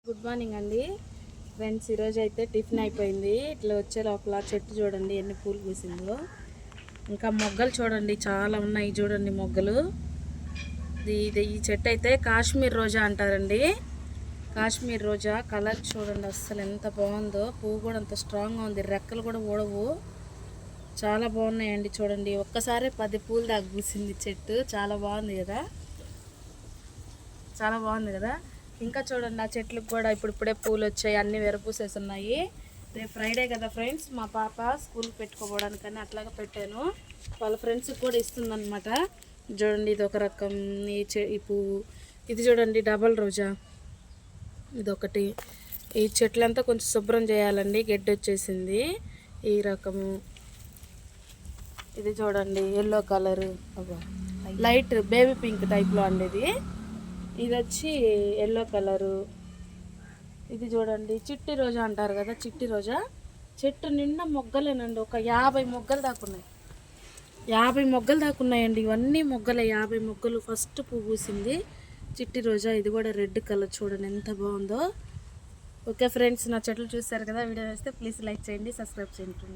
Good morning అండి friends. ఈరోజు అయితే టిఫిన్ అయిపోయింది. ఇట్లా వచ్చే లోపల చెట్టు చూడండి ఎన్ని పూలు పూసిందో. ఇంకా మొగ్గలు చూడండి చాలా ఉన్నాయి. చూడండి మొగ్గలు. ఈ చెట్టు అయితే కాశ్మీర్ రోజా అంటారండి. కాశ్మీర్ రోజా కలర్ చూడండి అస్సలు ఎంత బాగుందో. పువ్వు కూడా అంత స్ట్రాంగ్గా ఉంది. రెక్కలు కూడా ఊడవు. చాలా బాగున్నాయండి చూడండి. ఒక్కసారి 10 పూలు దాకా పూసింది చెట్టు. చాలా బాగుంది కదా, చాలా బాగుంది కదా. ఇంకా చూడండి ఆ చెట్లకు కూడా ఇప్పుడే పూలు వచ్చాయి. అన్నీ విరపూసేస్తున్నాయి. రేపు ఫ్రైడే కదా ఫ్రెండ్స్, మా పాప స్కూల్కి పెట్టుకోవడానికని అట్లాగా పెట్టాను. వాళ్ళ ఫ్రెండ్స్కి కూడా ఇస్తుందన్నమాట. చూడండి ఇది ఒక రకం ఈ పువ్వు. ఇది చూడండి డబల్ రోజా, ఇదొకటి. ఈ చెట్లంతా కొంచెం శుభ్రం చేయాలండి, గడ్డి వచ్చేసింది. ఈ రకము ఇది చూడండి yellow colour, light baby pink టైప్లో అండి ఇది. ఇది వచ్చి ఎల్లో కలరు. ఇది చూడండి చిట్టి రోజా అంటారు కదా, చిట్టి రోజా. చెట్టు నిండా మొగ్గలేనండి. ఒక 50 మొగ్గలు దాకున్నాయి. 50 మొగ్గలు దాకున్నాయండి. ఇవన్నీ మొగ్గలే, 50 మొగ్గలు. ఫస్ట్ పువ్వు పూసింది చిట్టి రోజా. ఇది కూడా రెడ్ కలర్ చూడండి ఎంత బాగుందో. ఓకే ఫ్రెండ్స్, నా చెట్లు చూస్తారు కదా. వీడియో వేస్తే ప్లీజ్ లైక్ చేయండి, సబ్స్క్రైబ్ చేయండి.